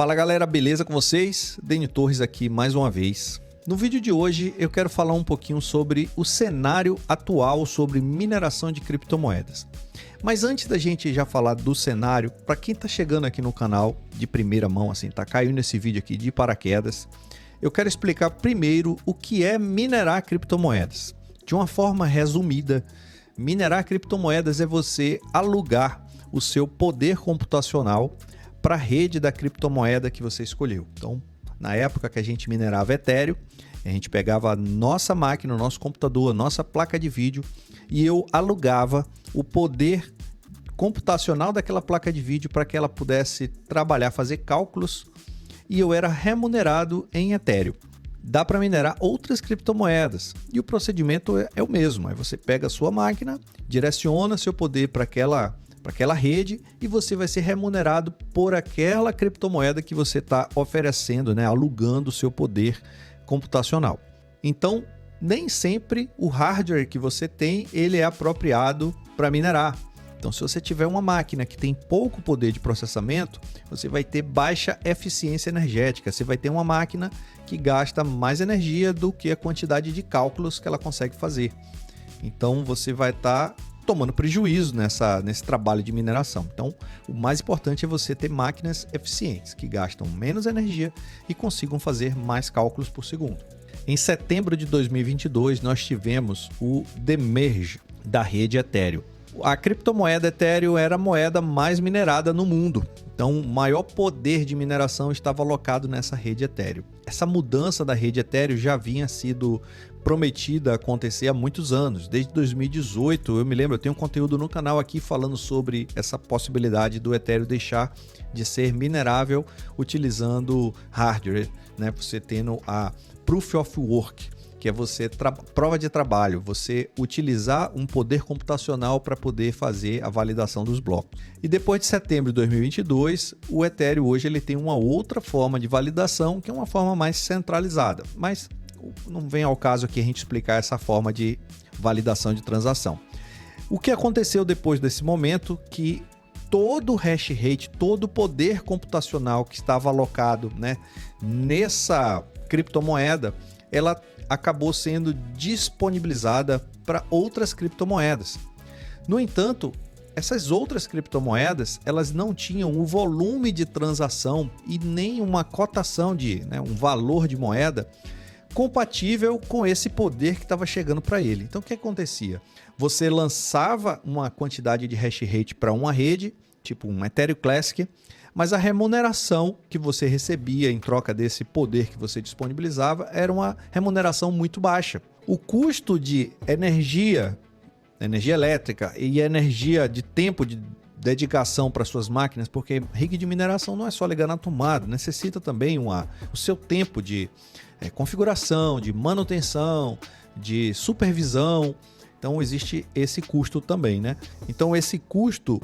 Fala galera, beleza com vocês? Deni Torres aqui mais uma vez. No vídeo de hoje eu quero falar um pouquinho sobre o cenário atual sobre mineração de criptomoedas. Mas antes da gente já falar do cenário, para quem está chegando aqui no canal de primeira mão, assim, tá caindo nesse vídeo aqui de paraquedas, eu quero explicar primeiro o que é minerar criptomoedas. De uma forma resumida, minerar criptomoedas é você alugar o seu poder computacional para a rede da criptomoeda que você escolheu. Então, na época que a gente minerava Ethereum, a gente pegava a nossa máquina, o nosso computador, a nossa placa de vídeo e eu alugava o poder computacional daquela placa de vídeo para que ela pudesse trabalhar, fazer cálculos, e eu era remunerado em Ethereum. Dá para minerar outras criptomoedas e o procedimento é o mesmo. Aí você pega a sua máquina, direciona seu poder para aquela rede e você vai ser remunerado por aquela criptomoeda que você está oferecendo, né? Alugando o seu poder computacional. Então, nem sempre o hardware que você tem ele é apropriado para minerar. Então, se você tiver uma máquina que tem pouco poder de processamento, você vai ter baixa eficiência energética. Você vai ter uma máquina que gasta mais energia do que a quantidade de cálculos que ela consegue fazer. Então, você vai estar tomando prejuízo nesse trabalho de mineração. Então, o mais importante é você ter máquinas eficientes, que gastam menos energia e consigam fazer mais cálculos por segundo. Em setembro de 2022, nós tivemos o demerge da rede Ethereum. A criptomoeda Ethereum era a moeda mais minerada no mundo. Então, o maior poder de mineração estava alocado nessa rede Ethereum. Essa mudança da rede Ethereum já vinha sido prometida a acontecer há muitos anos. Desde 2018, eu me lembro, eu tenho um conteúdo no canal aqui falando sobre essa possibilidade do Ethereum deixar de ser minerável utilizando hardware, né? Você tendo a Proof of Work, que é você prova de trabalho, você utilizar um poder computacional para poder fazer a validação dos blocos. E depois de setembro de 2022, o Ethereum hoje ele tem uma outra forma de validação, que é uma forma mais centralizada, mas não vem ao caso aqui a gente explicar essa forma de validação de transação. O que aconteceu depois desse momento, que todo o hash rate, todo o poder computacional que estava alocado, né, nessa criptomoeda, ela acabou sendo disponibilizada para outras criptomoedas. No entanto, essas outras criptomoedas, elas não tinham o volume de transação e nem uma cotação um valor de moeda compatível com esse poder que estava chegando para ele. Então, o que acontecia? Você lançava uma quantidade de hash rate para uma rede, tipo um Ethereum Classic, mas a remuneração que você recebia em troca desse poder que você disponibilizava era uma remuneração muito baixa. O custo de energia elétrica e energia de tempo de dedicação para suas máquinas, porque rig de mineração não é só ligar na tomada, necessita também o seu tempo de configuração, de manutenção, de supervisão. Então existe esse custo também, né? Então esse custo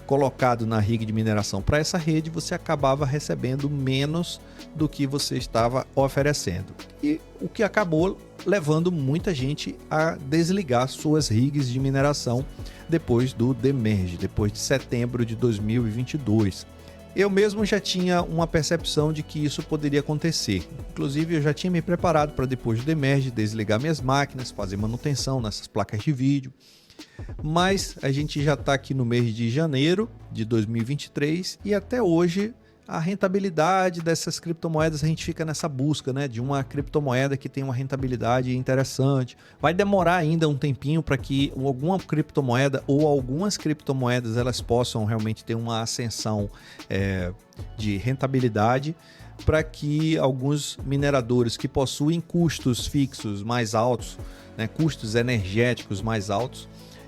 colocado na rig de mineração para essa rede, você acabava recebendo menos do que você estava oferecendo. E o que acabou levando muita gente a desligar suas rigs de mineração depois do demerge, depois de setembro de 2022. Eu mesmo já tinha uma percepção de que isso poderia acontecer. Inclusive, eu já tinha me preparado para depois do demerge desligar minhas máquinas, fazer manutenção nessas placas de vídeo. Mas a gente já está aqui no mês de janeiro de 2023 e até hoje a rentabilidade dessas criptomoedas, a gente fica nessa busca, né, de uma criptomoeda que tem uma rentabilidade interessante. Vai demorar ainda um tempinho para que alguma criptomoeda ou algumas criptomoedas elas possam realmente ter uma ascensão de rentabilidade, para que alguns mineradores que possuem custos fixos mais altos, né, custos energéticos mais altos,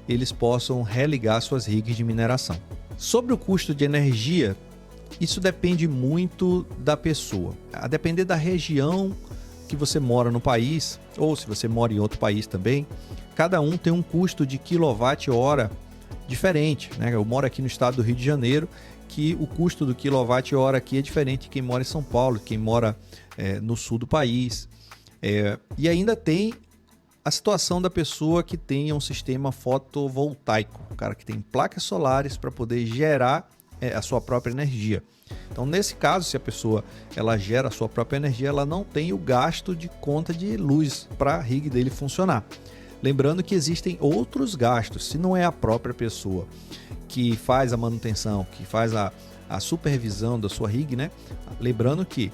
eles possam religar suas rigs de mineração. Sobre o custo de energia, isso depende muito da pessoa. A depender da região que você mora no país, ou se você mora em outro país também, cada um tem um custo de quilowatt-hora diferente, né? Eu moro aqui no estado do Rio de Janeiro, que o custo do quilowatt-hora aqui é diferente de quem mora em São Paulo, quem mora no sul do país. E ainda tem a situação da pessoa que tenha um sistema fotovoltaico, o cara que tem placas solares para poder gerar a sua própria energia. Então, nesse caso, se a pessoa ela gera a sua própria energia, ela não tem o gasto de conta de luz para a rig dele funcionar. Lembrando que existem outros gastos. Se não é a própria pessoa que faz a manutenção, que faz a supervisão da sua rig, né? Lembrando que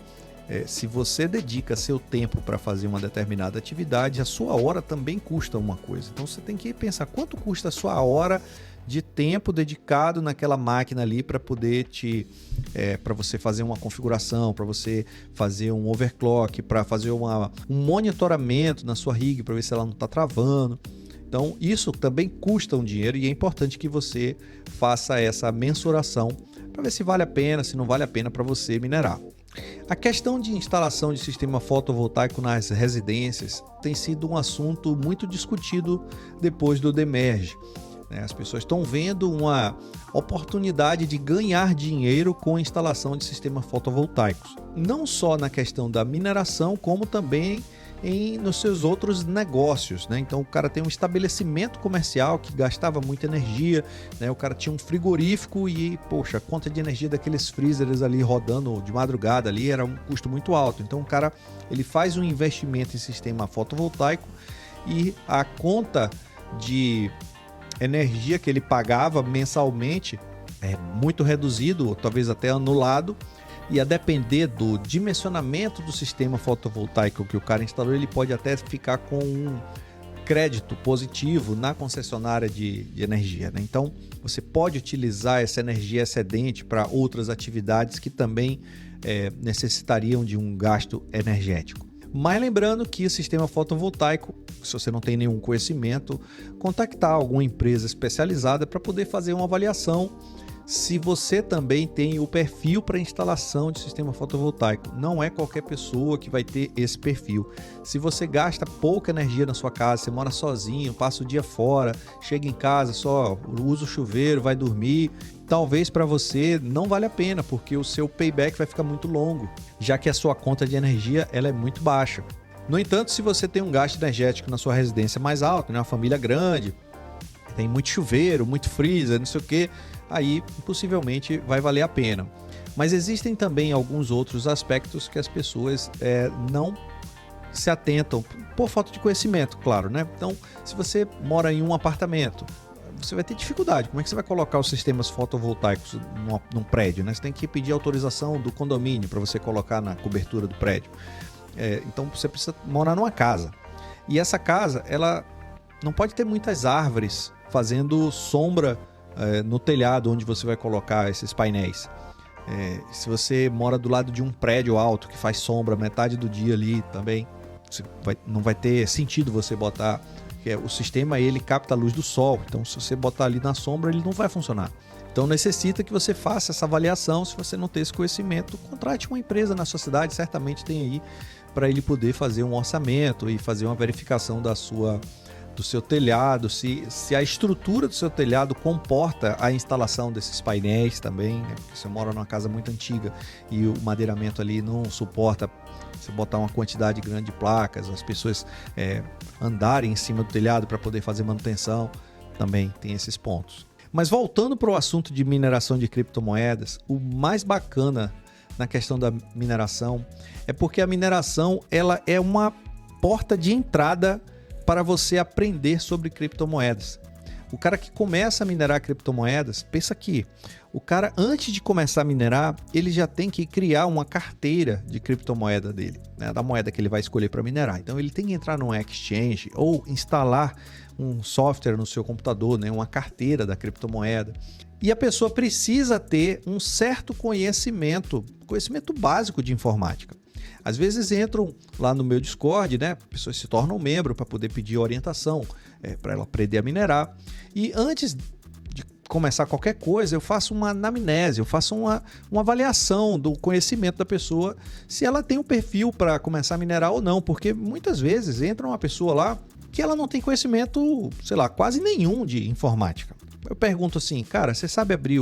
se você dedica seu tempo para fazer uma determinada atividade, a sua hora também custa uma coisa. Então você tem que pensar quanto custa a sua hora de tempo dedicado naquela máquina ali para poder para você fazer uma configuração, para você fazer um overclock, para fazer um monitoramento na sua rig para ver se ela não está travando. Então isso também custa um dinheiro e é importante que você faça essa mensuração para ver se vale a pena, se não vale a pena para você minerar. A questão de instalação de sistema fotovoltaico nas residências tem sido um assunto muito discutido depois do demerge. As pessoas estão vendo uma oportunidade de ganhar dinheiro com a instalação de sistemas fotovoltaicos. Não só na questão da mineração, como também nos seus outros negócios, né? Então o cara tem um estabelecimento comercial que gastava muita energia, né? O cara tinha um frigorífico e, poxa, a conta de energia daqueles freezers ali rodando de madrugada ali era um custo muito alto. Então o cara ele faz um investimento em sistema fotovoltaico e a conta de energia que ele pagava mensalmente é muito reduzido, ou talvez até anulado. E a depender do dimensionamento do sistema fotovoltaico que o cara instalou, ele pode até ficar com um crédito positivo na concessionária de energia, né? Então, você pode utilizar essa energia excedente para outras atividades que também necessitariam de um gasto energético. Mas lembrando que o sistema fotovoltaico, se você não tem nenhum conhecimento, contactar alguma empresa especializada para poder fazer uma avaliação se você também tem o perfil para instalação de sistema fotovoltaico. Não é qualquer pessoa que vai ter esse perfil. Se você gasta pouca energia na sua casa, você mora sozinho, passa o dia fora, chega em casa, só usa o chuveiro, vai dormir, talvez para você não vale a pena, porque o seu payback vai ficar muito longo, já que a sua conta de energia ela é muito baixa. No entanto, se você tem um gasto energético na sua residência mais alto, né, uma família grande, tem muito chuveiro, muito freezer, não sei o que, aí possivelmente vai valer a pena. Mas existem também alguns outros aspectos que as pessoas não se atentam, por falta de conhecimento, claro, né? Então, se você mora em um apartamento, você vai ter dificuldade. Como é que você vai colocar os sistemas fotovoltaicos num prédio, né? Você tem que pedir autorização do condomínio para você colocar na cobertura do prédio. Então, você precisa morar numa casa. E essa casa, ela não pode ter muitas árvores fazendo sombra no telhado onde você vai colocar esses painéis. Se você mora do lado de um prédio alto que faz sombra metade do dia ali também, não vai ter sentido você botar, o sistema ele capta a luz do sol, então se você botar ali na sombra ele não vai funcionar. Então necessita que você faça essa avaliação. Se você não tem esse conhecimento, contrate uma empresa na sua cidade, certamente tem aí para ele poder fazer um orçamento e fazer uma verificação do seu telhado, se a estrutura do seu telhado comporta a instalação desses painéis também, né? Porque você mora numa casa muito antiga e o madeiramento ali não suporta você botar uma quantidade grande de placas, as pessoas andarem em cima do telhado para poder fazer manutenção, também tem esses pontos. Mas voltando para o assunto de mineração de criptomoedas, o mais bacana na questão da mineração é porque a mineração ela é uma porta de entrada para você aprender sobre criptomoedas. O cara que começa a minerar criptomoedas, pensa que o cara, antes de começar a minerar, ele já tem que criar uma carteira de criptomoeda dele, né, da moeda que ele vai escolher para minerar. Então ele tem que entrar num exchange ou instalar um software no seu computador, né, uma carteira da criptomoeda. E a pessoa precisa ter um certo conhecimento básico de informática. Às vezes entram lá no meu Discord, né? Pessoas se tornam membro para poder pedir orientação, para ela aprender a minerar. E antes de começar qualquer coisa, eu faço uma anamnese, eu faço uma avaliação do conhecimento da pessoa, se ela tem um perfil para começar a minerar ou não, porque muitas vezes entra uma pessoa lá que ela não tem conhecimento, sei lá, quase nenhum de informática. Eu pergunto assim, cara, você sabe abrir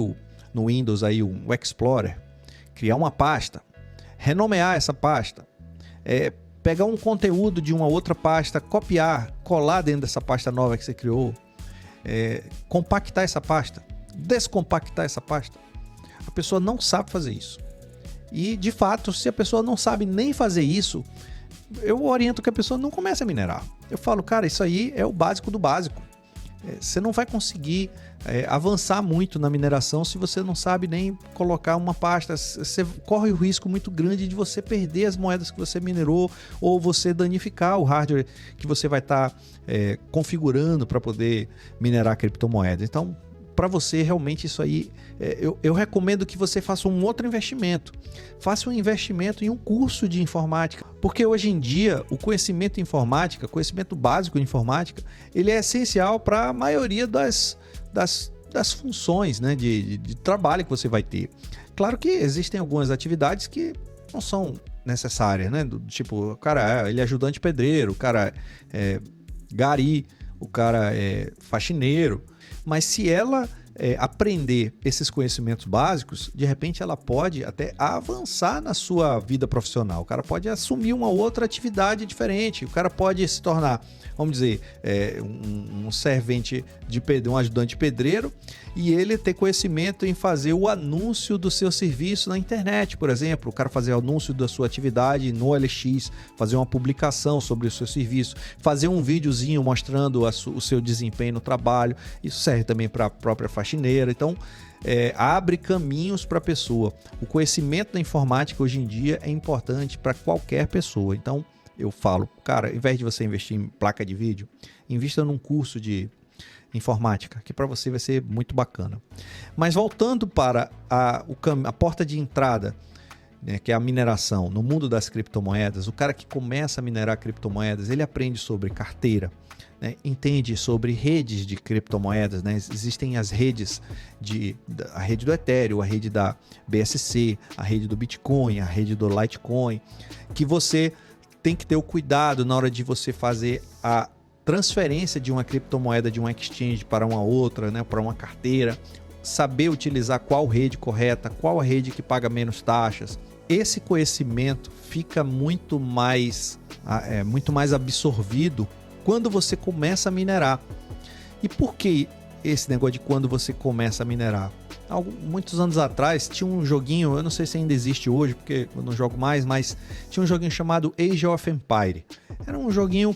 no Windows aí um Explorer, criar uma pasta, renomear essa pasta, pegar um conteúdo de uma outra pasta, copiar, colar dentro dessa pasta nova que você criou, compactar essa pasta, descompactar essa pasta. pessoa não sabe fazer isso. E, de fato, se a pessoa não sabe nem fazer isso, eu oriento que a pessoa não comece a minerar. Eu falo, cara, isso aí é o básico do básico. Você não vai conseguir avançar muito na mineração se você não sabe nem colocar uma pasta. Você corre o risco muito grande de você perder as moedas que você minerou ou você danificar o hardware que você vai estar configurando para poder minerar criptomoedas. Então, para você realmente isso aí, eu recomendo que você faça um outro investimento. Faça um investimento em um curso de informática, porque hoje em dia o conhecimento em informática, conhecimento básico em informática, ele é essencial para a maioria das funções, né, de trabalho que você vai ter. Claro que existem algumas atividades que não são necessárias, né? Do tipo, o cara ele é ajudante pedreiro, o cara é gari, o cara é faxineiro. Mas se ela aprender esses conhecimentos básicos, de repente ela pode até avançar na sua vida profissional. O cara pode assumir uma outra atividade diferente. O cara pode se tornar, vamos dizer, um servente de pedreiro, um ajudante pedreiro, e ele ter conhecimento em fazer o anúncio do seu serviço na internet, por exemplo. O cara fazer o anúncio da sua atividade no OLX, fazer uma publicação sobre o seu serviço, fazer um videozinho mostrando o seu desempenho no trabalho. Isso serve também para a própria faxineira. Então, abre caminhos para a pessoa. O conhecimento da informática hoje em dia é importante para qualquer pessoa. Então, eu falo, cara, ao invés de você investir em placa de vídeo, invista num curso de informática, que para você vai ser muito bacana. Mas voltando para a porta de entrada, né, que é a mineração no mundo das criptomoedas, o cara que começa a minerar criptomoedas, ele aprende sobre carteira, né, entende sobre redes de criptomoedas, né? Existem as redes, a rede do Ethereum, a rede da BSC, a rede do Bitcoin, a rede do Litecoin, que você tem que ter o cuidado na hora de você fazer a transferência de uma criptomoeda de um exchange para uma outra, né, para uma carteira, saber utilizar qual rede correta, qual a rede que paga menos taxas. Esse conhecimento fica muito mais absorvido quando você começa a minerar. E por que esse negócio de quando você começa a minerar? Muitos anos atrás tinha um joguinho, eu não sei se ainda existe hoje, porque eu não jogo mais, mas tinha um joguinho chamado Age of Empires. Era um joguinho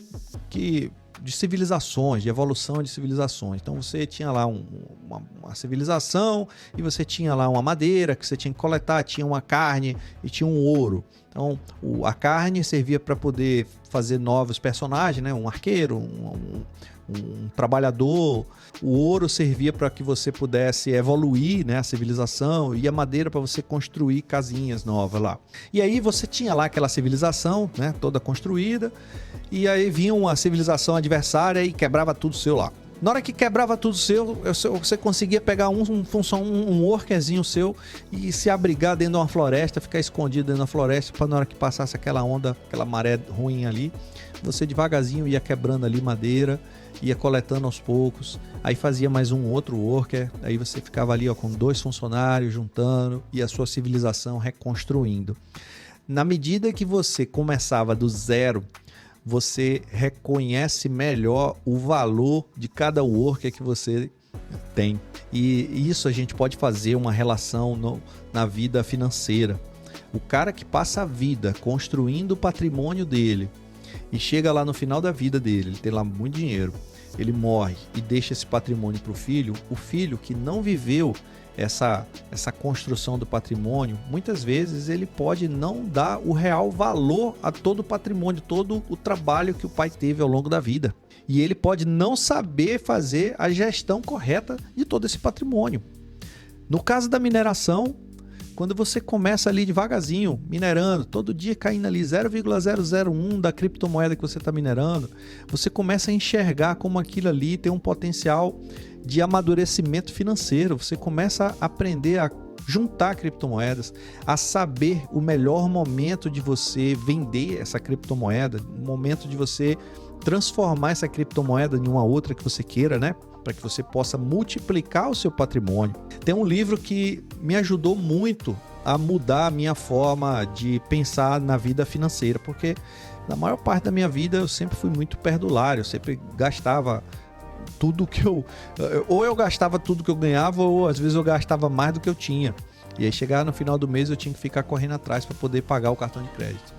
de civilizações, de evolução de civilizações. Então você tinha lá uma civilização e você tinha lá uma madeira que você tinha que coletar, tinha uma carne e tinha um ouro. Então a carne servia para poder fazer novos personagens, né? Um arqueiro, um trabalhador. O ouro servia para que você pudesse evoluir, né, a civilização, e a madeira para você construir casinhas novas lá. E aí você tinha lá aquela civilização, né, toda construída, e aí vinha uma civilização adversária e quebrava tudo seu lá. Na hora que quebrava tudo seu, você conseguia pegar um workerzinho seu e se abrigar dentro de uma floresta, ficar escondido dentro da floresta, para na hora que passasse aquela onda, aquela maré ruim ali, você devagarzinho ia quebrando ali madeira, ia coletando aos poucos, aí fazia mais um outro worker, aí você ficava ali com 2 funcionários juntando e a sua civilização reconstruindo. Na medida que você começava do zero, você reconhece melhor o valor de cada worker que você tem. E isso a gente pode fazer uma relação na vida financeira. O cara que passa a vida construindo o patrimônio dele e chega lá no final da vida dele, ele tem lá muito dinheiro, ele morre e deixa esse patrimônio para o filho que não viveu essa construção do patrimônio, muitas vezes ele pode não dar o real valor a todo o patrimônio, todo o trabalho que o pai teve ao longo da vida. E ele pode não saber fazer a gestão correta de todo esse patrimônio. No caso da mineração, quando você começa ali devagarzinho, minerando, todo dia caindo ali 0,001 da criptomoeda que você está minerando, você começa a enxergar como aquilo ali tem um potencial de amadurecimento financeiro. Você começa a aprender a juntar criptomoedas, a saber o melhor momento de você vender essa criptomoeda, o momento de você transformar essa criptomoeda em uma outra que você queira, né? Para que você possa multiplicar o seu patrimônio. Tem um livro que me ajudou muito a mudar a minha forma de pensar na vida financeira, porque na maior parte da minha vida eu sempre fui muito perdulário, eu sempre gastava tudo que eu gastava tudo que eu ganhava, ou às vezes eu gastava mais do que eu tinha. E aí chegar no final do mês eu tinha que ficar correndo atrás para poder pagar o cartão de crédito.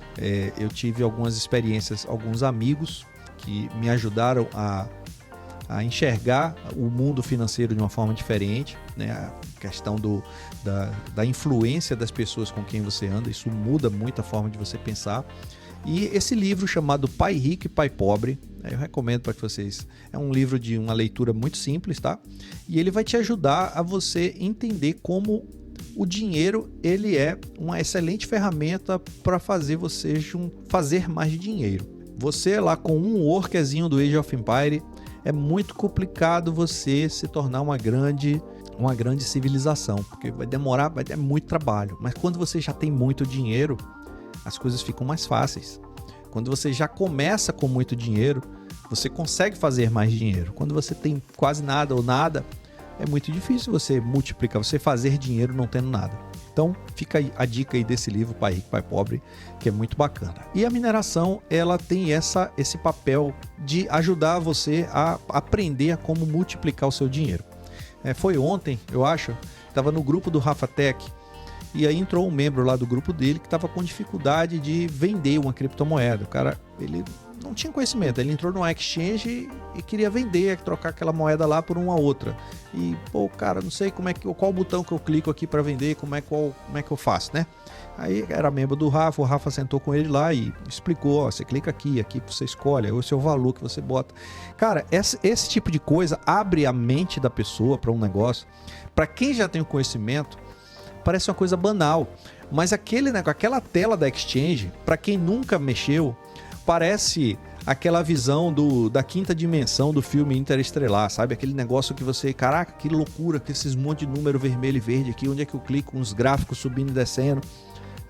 Eu tive algumas experiências, alguns amigos que me ajudaram a enxergar o mundo financeiro de uma forma diferente, né? A questão da influência das pessoas com quem você anda, isso muda muito a forma de você pensar. E esse livro chamado Pai Rico e Pai Pobre, eu recomendo para que vocês... É um livro de uma leitura muito simples, tá? E ele vai te ajudar a você entender como o dinheiro ele é uma excelente ferramenta para fazer você fazer mais dinheiro. Você lá com um workerzinho do Age of Empire, é muito complicado você se tornar uma grande civilização, porque vai ter muito trabalho. Mas quando você já tem muito dinheiro, as coisas ficam mais fáceis. Quando você já começa com muito dinheiro, você consegue fazer mais dinheiro. Quando você tem quase nada ou nada, é muito difícil você multiplicar, você fazer dinheiro não tendo nada. Então, fica aí a dica aí desse livro, Pai Rico, Pai Pobre, que é muito bacana. E a mineração, ela tem esse papel de ajudar você a aprender a como multiplicar o seu dinheiro. Foi ontem, eu acho, estava no grupo do Rafa Tech, e aí entrou um membro lá do grupo dele que estava com dificuldade de vender uma criptomoeda. O cara, ele não tinha conhecimento, ele entrou numa exchange e queria vender, trocar aquela moeda lá por uma outra. E, cara, não sei qual botão que eu clico aqui para vender, como é que eu faço, né? Aí era membro do Rafa, o Rafa sentou com ele lá e explicou, você clica aqui você escolhe, é o seu valor que você bota. Cara, esse tipo de coisa abre a mente da pessoa para um negócio. Para quem já tem o conhecimento, parece uma coisa banal, mas aquela tela da exchange, para quem nunca mexeu, parece aquela visão da quinta dimensão do filme Interestelar, sabe? Aquele negócio que você, caraca, que loucura, que esses monte de número vermelho e verde aqui, onde é que eu clico, uns gráficos subindo e descendo.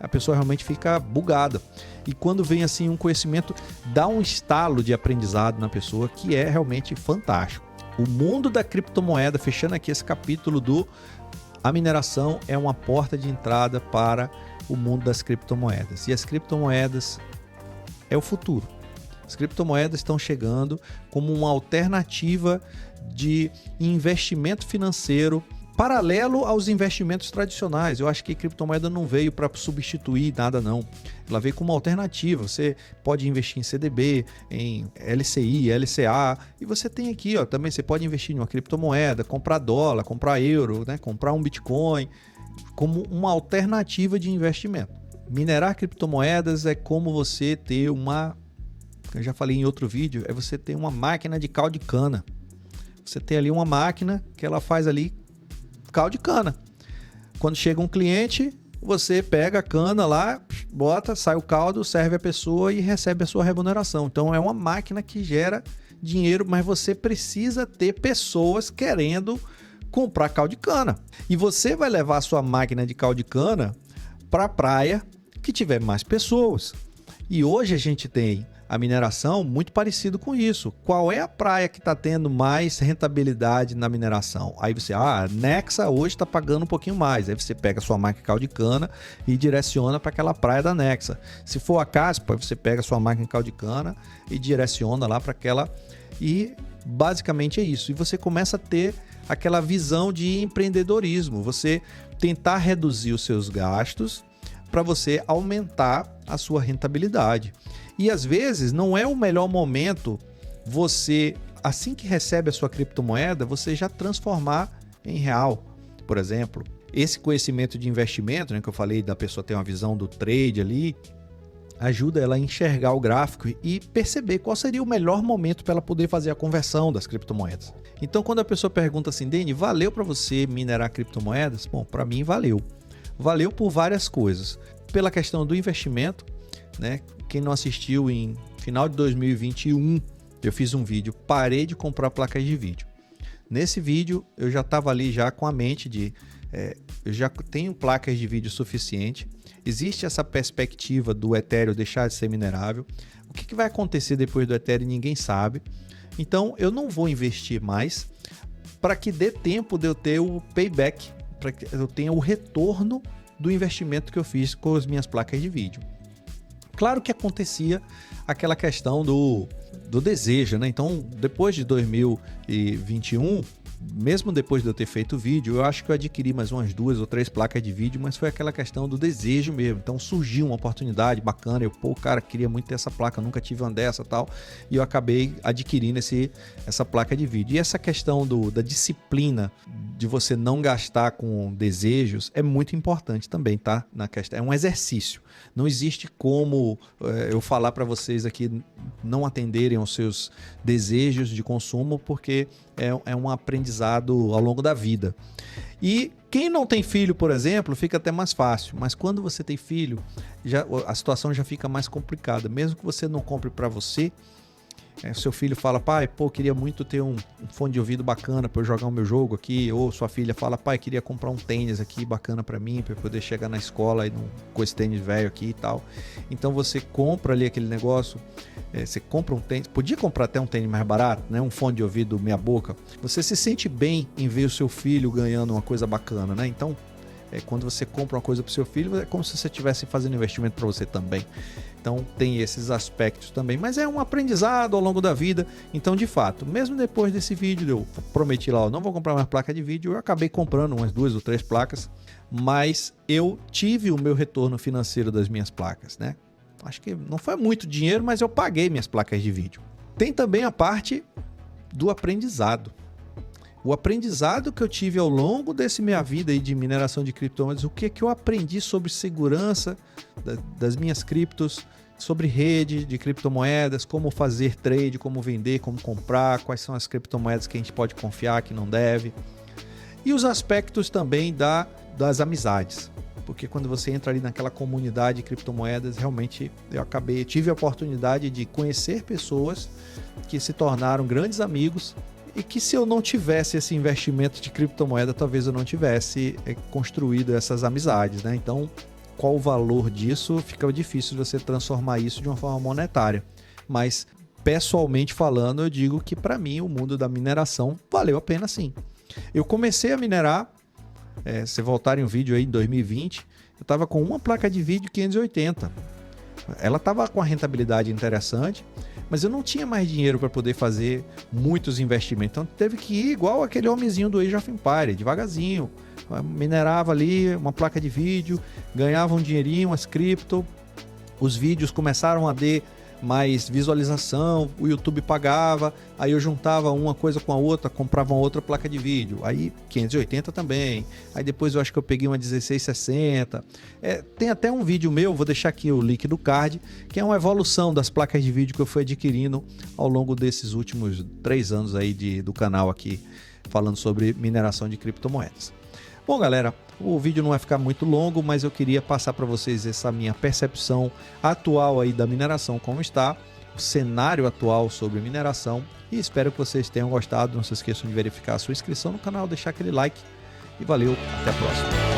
A pessoa realmente fica bugada. E quando vem assim um conhecimento, dá um estalo de aprendizado na pessoa que é realmente fantástico. O mundo da criptomoeda, fechando aqui esse capítulo a mineração é uma porta de entrada para o mundo das criptomoedas. E as criptomoedas é o futuro. As criptomoedas estão chegando como uma alternativa de investimento financeiro paralelo aos investimentos tradicionais. Eu acho que a criptomoeda não veio para substituir nada, não. Ela veio como uma alternativa. Você pode investir em CDB, em LCI, LCA, e você tem aqui, também você pode investir em uma criptomoeda, comprar dólar, comprar euro, né, comprar um Bitcoin, como uma alternativa de investimento. Minerar criptomoedas é como você ter eu já falei em outro vídeo, é você ter uma máquina de caldo de cana. Você tem ali uma máquina que ela faz ali caldo de cana. Quando chega um cliente, você pega a cana lá, bota, sai o caldo, serve a pessoa e recebe a sua remuneração. Então é uma máquina que gera dinheiro, mas você precisa ter pessoas querendo comprar caldo de cana. E você vai levar a sua máquina de caldo de cana para a praia que tiver mais pessoas. E hoje a gente tem a mineração muito parecido com isso. Qual é a praia que está tendo mais rentabilidade na mineração? Aí você, a Nexa hoje está pagando um pouquinho mais. Aí você pega a sua máquina de caldo de cana e direciona para aquela praia da Nexa. Se for a Caspa, você pega a sua máquina de caldo de cana e direciona lá para aquela... E basicamente é isso. E você começa a ter aquela visão de empreendedorismo. Você tentar reduzir os seus gastos para você aumentar a sua rentabilidade. E às vezes não é o melhor momento você, assim que recebe a sua criptomoeda, você já transformar em real. Por exemplo, esse conhecimento de investimento, né, que eu falei da pessoa ter uma visão do trade ali, ajuda ela a enxergar o gráfico e perceber qual seria o melhor momento para ela poder fazer a conversão das criptomoedas. Então, quando a pessoa pergunta assim, Deni, valeu para você minerar criptomoedas? Bom, para mim valeu. Valeu por várias coisas. Pela questão do investimento, né? Quem não assistiu, em final de 2021, eu fiz um vídeo, parei de comprar placas de vídeo. Nesse vídeo, eu já estava ali já com a mente de... eu já tenho placas de vídeo suficiente. Existe essa perspectiva do Ethereum deixar de ser minerável. O que vai acontecer depois do Ethereum, ninguém sabe. Então, eu não vou investir mais para que dê tempo de eu ter o payback, para que eu tenha o retorno do investimento que eu fiz com as minhas placas de vídeo. Claro que acontecia aquela questão do desejo, né? Então, depois de 2021, mesmo depois de eu ter feito o vídeo, eu acho que eu adquiri mais umas 2 ou 3 placas de vídeo, mas foi aquela questão do desejo mesmo. Então surgiu uma oportunidade bacana, cara, queria muito ter essa placa, nunca tive uma dessa e tal, e eu acabei adquirindo essa placa de vídeo. E essa questão da disciplina, de você não gastar com desejos, é muito importante também, tá? Na questão, é um exercício. Não existe como eu falar para vocês aqui não atenderem aos seus desejos de consumo, porque é um aprendizado ao longo da vida. E quem não tem filho, por exemplo, fica até mais fácil. Mas quando você tem filho, a situação já fica mais complicada. Mesmo que você não compre para você, seu filho fala, pai, queria muito ter um fone de ouvido bacana para eu jogar o meu jogo aqui. Ou sua filha fala, pai, queria comprar um tênis aqui bacana para mim, para eu poder chegar na escola com esse tênis velho aqui e tal. Então você compra ali aquele negócio, você compra um tênis, podia comprar até um tênis mais barato, né? Um fone de ouvido meia boca. Você se sente bem em ver o seu filho ganhando uma coisa bacana, né? Então, quando você compra uma coisa para o seu filho, é como se você estivesse fazendo investimento para você também. Então tem esses aspectos também, mas é um aprendizado ao longo da vida. Então, de fato, mesmo depois desse vídeo, eu prometi lá, não vou comprar mais placa de vídeo, eu acabei comprando umas 2 ou 3 placas, mas eu tive o meu retorno financeiro das minhas placas, né? Acho que não foi muito dinheiro, mas eu paguei minhas placas de vídeo. Tem também a parte do aprendizado. O aprendizado que eu tive ao longo dessa minha vida aí de mineração de criptomoedas, o que eu aprendi sobre segurança das minhas criptos, sobre rede de criptomoedas, como fazer trade, como vender, como comprar, quais são as criptomoedas que a gente pode confiar, que não deve. E os aspectos também das amizades. Porque quando você entra ali naquela comunidade de criptomoedas, realmente tive a oportunidade de conhecer pessoas que se tornaram grandes amigos e que se eu não tivesse esse investimento de criptomoeda, talvez eu não tivesse construído essas amizades, né? Então, qual o valor disso? Fica difícil você transformar isso de uma forma monetária. Mas, pessoalmente falando, eu digo que para mim o mundo da mineração valeu a pena sim. Eu comecei a minerar, se voltarem o vídeo aí em 2020, eu estava com uma placa de vídeo 580. Ela estava com a rentabilidade interessante, mas eu não tinha mais dinheiro para poder fazer muitos investimentos. Então teve que ir igual aquele homenzinho do Age of Empires, devagarzinho. Minerava ali uma placa de vídeo, ganhava um dinheirinho, umas cripto. Os vídeos começaram a ter mais visualização, o YouTube pagava, aí eu juntava uma coisa com a outra, comprava uma outra placa de vídeo, aí 580 também, aí depois eu acho que eu peguei uma 1660, tem até um vídeo meu, vou deixar aqui o link do card, que é uma evolução das placas de vídeo que eu fui adquirindo ao longo desses últimos 3 anos aí do canal aqui, falando sobre mineração de criptomoedas. Bom, galera, o vídeo não vai ficar muito longo, mas eu queria passar para vocês essa minha percepção atual aí da mineração, como está, o cenário atual sobre mineração, e espero que vocês tenham gostado. Não se esqueçam de verificar a sua inscrição no canal, deixar aquele like e valeu, até a próxima.